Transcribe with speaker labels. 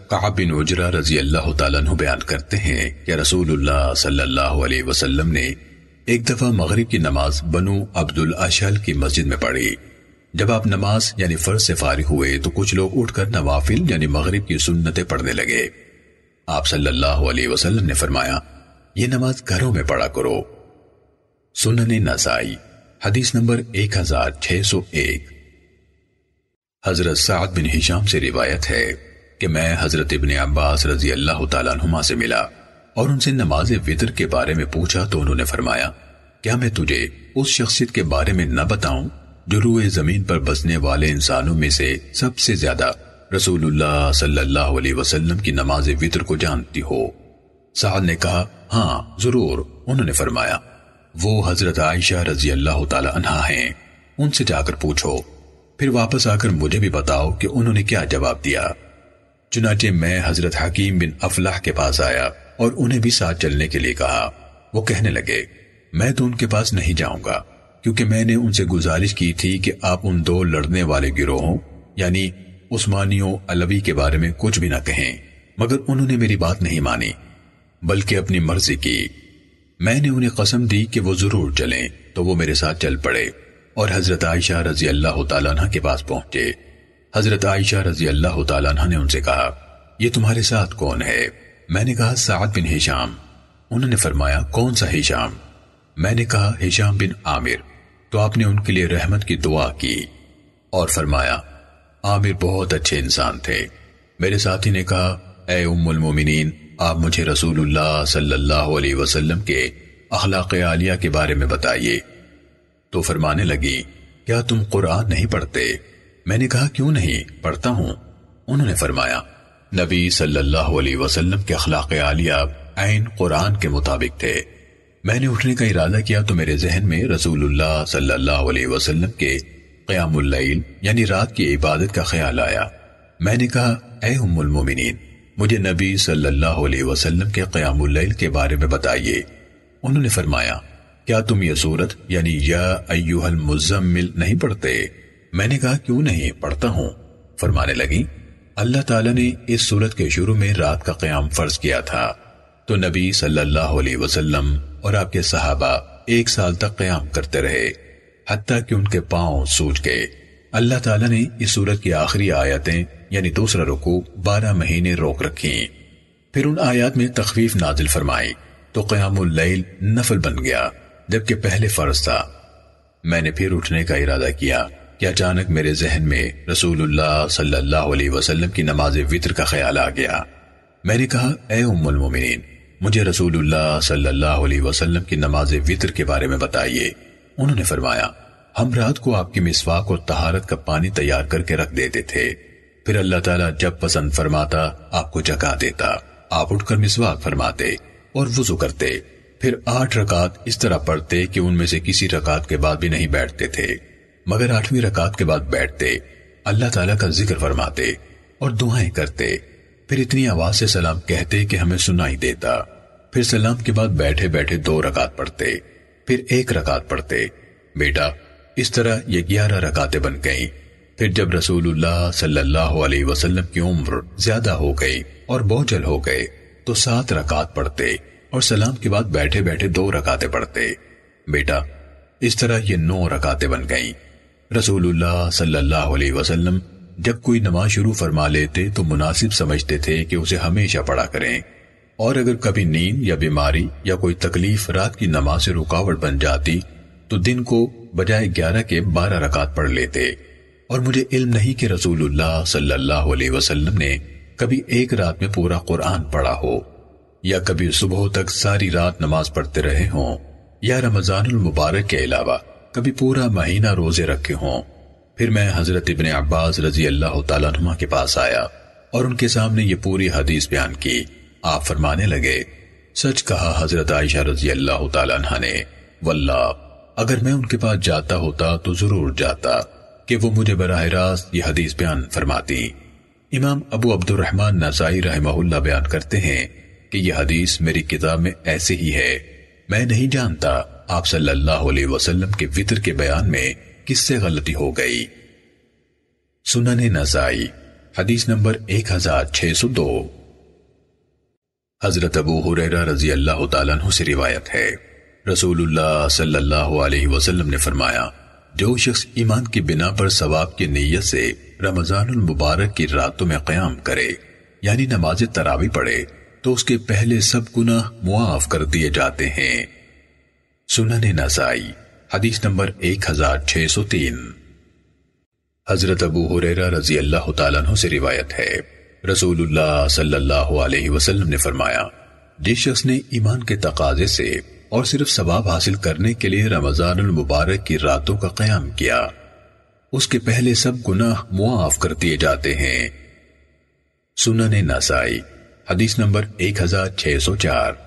Speaker 1: کعب بن عجرہ رضی اللہ تعالیٰ عنہ بیان کرتے ہیں کہ رسول اللہ صلی اللہ علیہ وسلم نے ایک دفعہ مغرب کی نماز بنو عبد الاشہل کی مسجد میں پڑھی۔ جب آپ نماز یعنی فرض سے فارغ ہوئے تو کچھ لوگ اٹھ کر نوافل یعنی مغرب کی سنتیں پڑھنے لگے۔ آپ صلی اللہ علیہ وسلم نے فرمایا، یہ نماز گھروں میں پڑھا کرو۔ سنن نسائی حدیث نمبر 1601۔ حضرت سعد بن ہشام سے روایت ہے کہ میں حضرت ابن عباس رضی اللہ تعالیٰ عنہما سے ملا اور ان سے نماز وتر کے بارے میں پوچھا تو انہوں نے فرمایا، کیا میں تجھے اس شخصیت کے بارے میں نہ بتاؤں جو روئے زمین پر بسنے والے انسانوں میں سے سب سے زیادہ رسول اللہ صلی اللہ علیہ وسلم کی نماز وتر کو جانتی ہو؟ سعد نے کہا، ہاں ضرور۔ انہوں نے فرمایا، وہ حضرت عائشہ رضی اللہ تعالی عنہا ہیں، ان سے جا کر پوچھو، پھر واپس آ کر مجھے بھی بتاؤ کہ انہوں نے کیا جواب دیا۔ چنانچہ میں حضرت حکیم بن افلاح کے پاس آیا اور انہیں بھی ساتھ چلنے کے لیے کہا۔ وہ کہنے لگے، میں تو ان کے پاس نہیں جاؤں گا، کیونکہ میں نے ان سے گزارش کی تھی کہ آپ ان دو لڑنے والے گروہوں یعنی عثمانیوں علوی کے بارے میں کچھ بھی نہ کہیں، مگر انہوں نے میری بات نہیں مانی بلکہ اپنی مرضی کی۔ میں نے انہیں قسم دی کہ وہ ضرور چلیں، تو وہ میرے ساتھ چل پڑے اور حضرت عائشہ رضی اللہ تعالیٰ عنہ کے پاس پہنچے۔ حضرت عائشہ رضی اللہ تعالیٰ عنہ نے ان سے کہا، یہ تمہارے ساتھ کون ہے؟ میں نے کہا، سعد بن ہشام۔ انہوں نے فرمایا، کون سا ہشام؟ میں نے کہا، ہشام بن عامر۔ تو آپ نے ان کے لیے رحمت کی دعا کی اور فرمایا، عامر بہت اچھے انسان تھے۔ میرے ساتھی نے کہا، اے ام المومنین، آپ مجھے رسول اللہ صلی اللہ علیہ وسلم کے اخلاق عالیہ کے بارے میں بتائیے۔ تو فرمانے لگی، کیا تم قرآن نہیں پڑھتے؟ میں نے کہا، کیوں نہیں، پڑھتا ہوں۔ انہوں نے فرمایا، نبی صلی اللہ علیہ وسلم کے اخلاق عالیہ عین قرآن کے مطابق تھے۔ میں نے اٹھنے کا ارادہ کیا تو میرے ذہن میں رسول اللہ صلی اللہ علیہ وسلم کے قیام اللیل یعنی رات کی عبادت کا خیال آیا۔ میں نے کہا، اے ام المومنین، مجھے نبی صلی اللہ علیہ وسلم کے قیام اللیل کے بارے میں بتائیے۔ انہوں نے فرمایا، کیا تم یہ سورت یعنی یا ایھا المزمل نہیں پڑھتے؟ میں نے کہا، کیوں نہیں، پڑھتا ہوں۔ فرمانے لگی، اللہ تعالیٰ نے اس سورت کے شروع میں رات کا قیام فرض کیا تھا، تو نبی صلی اللہ علیہ وسلم اور آپ کے صحابہ 1 سال تک قیام کرتے رہے، حتیٰ کہ ان کے پاؤں سوج گئے۔ اللہ تعالیٰ نے اس سورت کی آخری آیتیں یعنی دوسرا رکوع 12 مہینے روک رکھیں، پھر ان آیات میں تخفیف نازل فرمائی تو قیام اللیل نفل بن گیا جبکہ پہلے فرض تھا۔ میں نے پھر اٹھنے کا ارادہ کیا کہ اچانک میرے ذہن میں رسول اللہ صلی اللہ علیہ وسلم کی نماز وتر کا خیال آ گیا۔ میں نے کہا، اے ام المومنین، مجھے رسول اللہ صلی اللہ علیہ وسلم کی نماز وتر کے بارے میں بتائیے۔ انہوں نے فرمایا، ہم رات کو آپ کی مسواک اور طہارت کا پانی تیار کر کے رکھ دیتے تھے، پھر اللہ تعالیٰ جب پسند فرماتا آپ کو جگا دیتا، آپ اٹھ کر مسواک فرماتے اور وضو کرتے، پھر 8 رکعت اس طرح پڑھتے کہ ان میں سے کسی رکعت کے بعد بھی نہیں بیٹھتے تھے، مگر 8ویں رکعت کے بعد بیٹھتے، اللہ تعالیٰ کا ذکر فرماتے اور دعائیں کرتے، پھر اتنی آواز سے سلام کہتے کہ ہمیں سنائی دیتا، پھر سلام کے بعد بیٹھے بیٹھے 2 رکعت پڑھتے، پھر 1 رکعت پڑھتے۔ بیٹا، اس طرح یہ 11 رکعتیں بن گئیں۔ پھر جب رسول اللہ صلی اللہ علیہ وسلم کی عمر زیادہ ہو گئی اور بوجھل ہو گئے تو 7 رکعت پڑھتے اور سلام کے بعد بیٹھے بیٹھے 2 رکعتیں پڑھتے۔ بیٹا، اس طرح یہ 9 رکعتیں بن گئیں۔ رسول اللہ صلی اللہ علیہ وسلم جب کوئی نماز شروع فرما لیتے تو مناسب سمجھتے تھے کہ اسے ہمیشہ پڑھا کریں، اور اگر کبھی نیند یا بیماری یا کوئی تکلیف رات کی نماز سے رکاوٹ بن جاتی تو دن کو بجائے 11 کے 12 رکعت پڑھ لیتے۔ اور مجھے علم نہیں کہ رسول اللہ صلی اللہ علیہ وسلم نے کبھی ایک رات میں پورا قرآن پڑھا ہو، یا کبھی صبح تک ساری رات نماز پڑھتے رہے ہوں، یا رمضان المبارک کے علاوہ کبھی پورا مہینہ روزے رکھے ہوں۔ پھر میں حضرت ابن عباس رضی اللہ تعالیٰ عنہ کے پاس آیا اور ان کے سامنے یہ پوری حدیث بیان کی۔ آپ فرمانے لگے، سچ کہا حضرت عائشہ رضی اللہ تعالیٰ عنہ نے، واللہ اگر میں ان کے پاس جاتا ہوتا تو ضرور جاتا کہ وہ مجھے براہ راست یہ حدیث بیان فرماتی۔ امام ابو عبد الرحمن نسائی رحمہ اللہ بیان کرتے ہیں کہ یہ حدیث میری کتاب میں ایسے ہی ہے، میں نہیں جانتا آپ صلی اللہ علیہ وسلم کے وتر کے بیان میں کس سے غلطی ہو گئی۔ سنن نسائی حدیث نمبر 1602۔ حضرت ابو ہریرہ رضی اللہ تعالیٰ عنہ سے روایت ہے، رسول اللہ صلی اللہ علیہ وسلم نے فرمایا، جو شخص ایمان کی بنا پر ثواب کی نیت سے رمضان المبارک کی راتوں میں قیام کرے یعنی نماز تراویح پڑھے تو اس کے پہلے سب گناہ معاف کر دیے جاتے ہیں۔ سنن نسائی حدیث نمبر 1603۔ حضرت ابو ہریرہ رضی اللہ تعالیٰ عنہ سے روایت ہے، رسول اللہ صلی اللہ علیہ وسلم نے فرمایا، جس شخص نے ایمان کے تقاضے سے اور صرف ثواب حاصل کرنے کے لیے رمضان المبارک کی راتوں کا قیام کیا، اس کے پہلے سب گناہ معاف کر دیے جاتے ہیں۔ سنن نسائی حدیث نمبر 1604۔